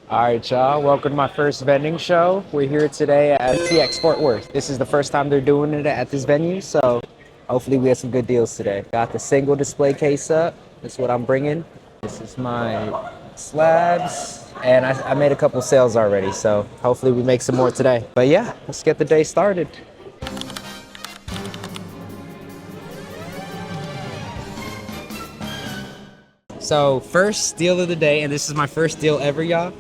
All right, y'all. Welcome to my first vending show. We're here today at NTX Fort Worth. This is the first time they're doing it at this venue, so hopefully we have some good deals today. Got the single display case up. That's what I'm bringing. This is my slabs, and I made a couple sales already, so hopefully we make some more today. But yeah, let's get the day started. So first deal of the day, and this is my first deal ever, y'all.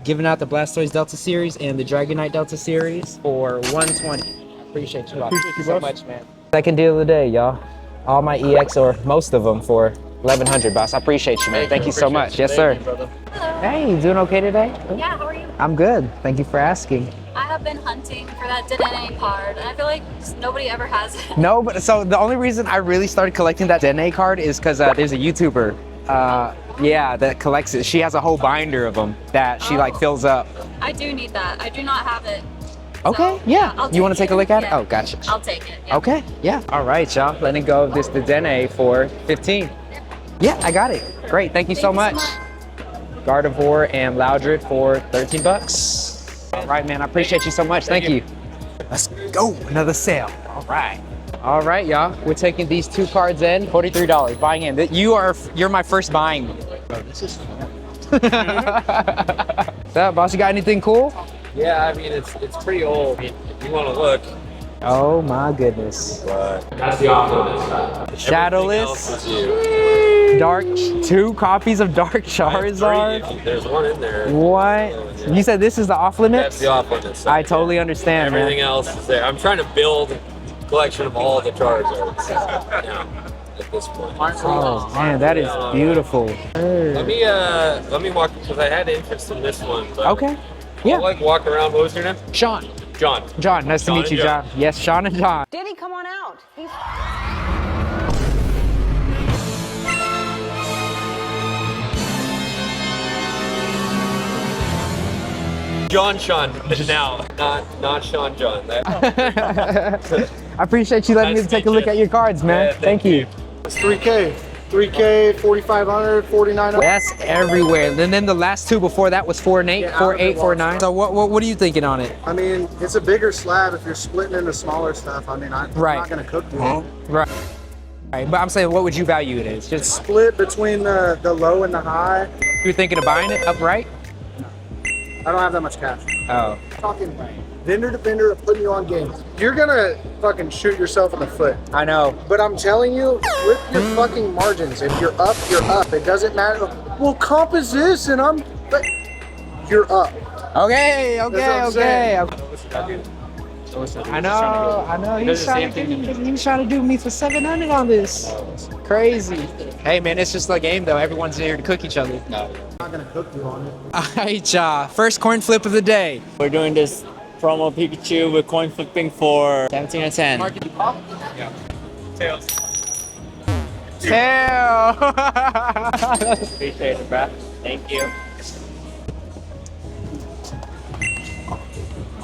Giving out the Blastoise Delta Series and the Dragonite Delta Series for $120. Appreciate you, boss. Thank you so much, man. Second deal of the day, y'all. All my EX, or most of them, for $1,100, boss. I appreciate you, man. Thank you so much. Yes, sir. Hello. Hey, you doing okay today? Yeah, how are you? I'm good. Thank you for asking. I have been hunting for that DNA card, and I feel like just nobody ever has it. No, but so the only reason I really started collecting that DNA card is because there's a YouTuber, that collects it. She has a whole binder of them that she like fills up. I do need that. I do not have it. Okay, So, yeah. You want to take a look at it? Yeah. Oh, gotcha. I'll take it. Yeah. Okay, yeah. All right, y'all. Letting go of this Dedenne for 15. Yeah, I got it. Great, thank you so much. Gardevoir and Loudred for 13 bucks. All right, man, I appreciate you so much. Thank you. Let's go, another sale. All right. All right, y'all. We're taking these two cards in, $43, buying in. You're my first buying. Bro, this is fun. What's up, boss? You got anything cool? Yeah, I mean, it's pretty old. I mean, if you want to look. Oh my goodness. But that's the opposite. Shadowless. Dark, 2 copies of Dark Charizard. There's one in there. What? You said this is the off limits? That's the off limits. I totally understand, Everything man. else is there. I'm trying to build a collection of all the Charizards now at this point. Oh man, that is beautiful. Let me walk, because I had interest in this one. But Okay. Yeah. I'll like walk around. What was your name? Sean. John. John, nice to Sean meet you, and John. Yes, Sean and John. Diddy, come on out. He's Sean now, not Sean John. I appreciate you letting Nice me to take a meet look you. at your cards, man. Yeah, thank you. It's 3K. 3K, 4,500, 4,900. That's everywhere. And then the last two before that was 4 and 8, Yeah, 4, out of 8, the 4, lots. 9. So what are you thinking on it? I mean, it's a bigger slab if you're splitting into smaller stuff. I mean, I'm Right. not going to cook you. Right. Right. But I'm saying, what would you value it as? Just Split between the low and the high. you're thinking of buying it upright? I don't have that much cash. Oh. Talking vendor to vendor, putting you on game. You're going to fucking shoot yourself in the foot. I know. But I'm telling you, with your fucking margins, if you're up, you're up. It doesn't matter. Well, comp is this, and but you're up. Okay, That's what I'm saying. I know. He's trying to do me for 700 on this. Crazy. Hey man, it's just a game though. Everyone's here to cook each other. I'm not going to cook you on it. All right, y'all. First coin flip of the day. We're doing this promo Pikachu with coin flipping for 17 and 10. Tail. Appreciate it, bruh. Thank you.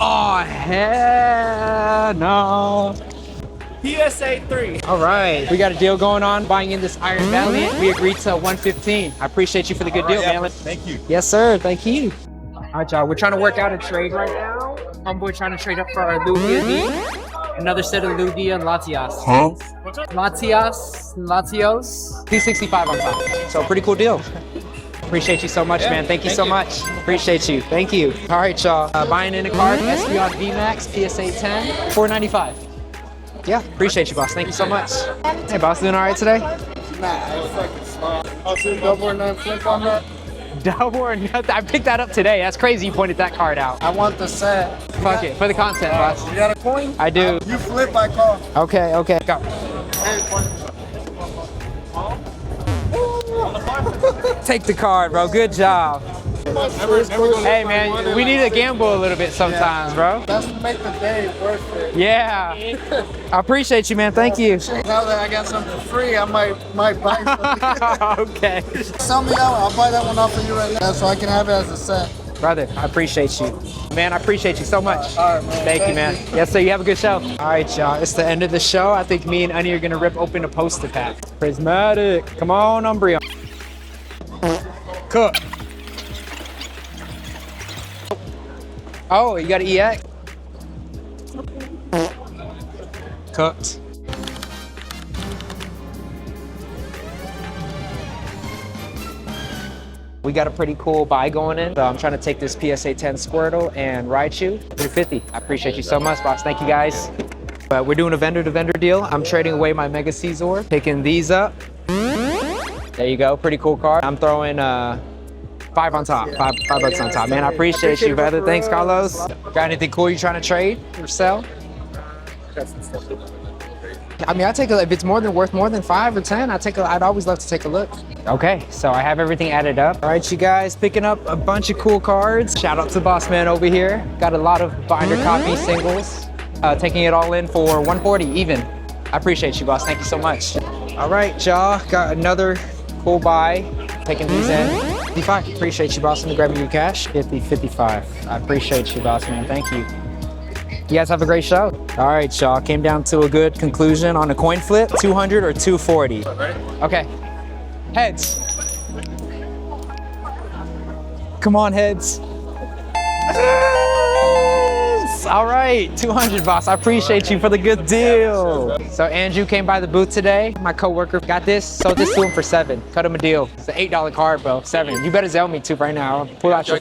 Oh hell no. PSA 3. All right, we got a deal going on. Buying in this Iron Valiant. We agreed to 115. I appreciate you for the good deal, man. Thank you. Yes, sir. Thank you. All right, y'all. We're trying to work out a trade right now. Homeboy trying to trade up for our Lugia D. Another set of Lugia and Latias. Huh? Latios. 265 on top. So pretty cool deal. Appreciate you so much, man. Thank you so much. Appreciate you. Thank you. All right, y'all. Buying in a card, SBR VMAX, PSA 10, $495. Yeah, appreciate you, boss. Thank you so much. Hey, boss, doing all right today? I'll see double or nine flip on that. Double or nothing. I picked that up today. That's crazy you pointed that card out. I want the set. Fuck it, for the content, boss. You got a coin? I do. You flip, I call. Okay, go. Take the card, bro. Good job. Hey, man, we need to gamble a little bit sometimes, bro. That's what make the day worth it. Yeah. I appreciate you, man. Thank you. Now that I got something for free, I might buy something. Okay. Sell me that one. I'll buy that one off of you right now so I can have it as a set. Brother, I appreciate you. Man, I appreciate you so much. All right, man. Thank you, man. Yes, sir. You have a good show. All right, y'all. It's the end of the show. I think me and Anya are going to rip open a poster pack. Prismatic. Come on, Umbreon. Cook. Oh, you got an EX? Cooked. We got a pretty cool buy going in. So I'm trying to take this PSA 10 Squirtle and Raichu. 350. I appreciate you so much, boss. Thank you guys. But we're doing a vendor-to-vendor deal. I'm trading away my Mega Caesar, picking these up. There you go, pretty cool card. I'm throwing 5 on top, five bucks on top. Man, I appreciate you, brother. Thanks, Carlos. Got anything cool you trying to trade or sell? I mean, I take a, if it's worth more than 5 or 10, I'd always love to take a look. Okay, so I have everything added up. All right, you guys, picking up a bunch of cool cards. Shout out to Boss Man over here. Got a lot of binder copy singles. Taking it all in for 140 even. I appreciate you, boss. Thank you so much. All right, y'all, got another cool buy. Taking these in. 55. Appreciate you, boss. Let me grab you cash. 50, 55. I appreciate you, boss man. Thank you. You guys have a great show. All right, y'all. Came down to a good conclusion on a coin flip. 200 or 240. Okay. Heads. Come on, heads. All right, 200, boss. I appreciate you for the good deal. So Andrew came by the booth today. My coworker got this, sold this to him for 7. Cut him a deal. It's an $8 card, bro. 7. You better sell me 2 right now. Pull out your.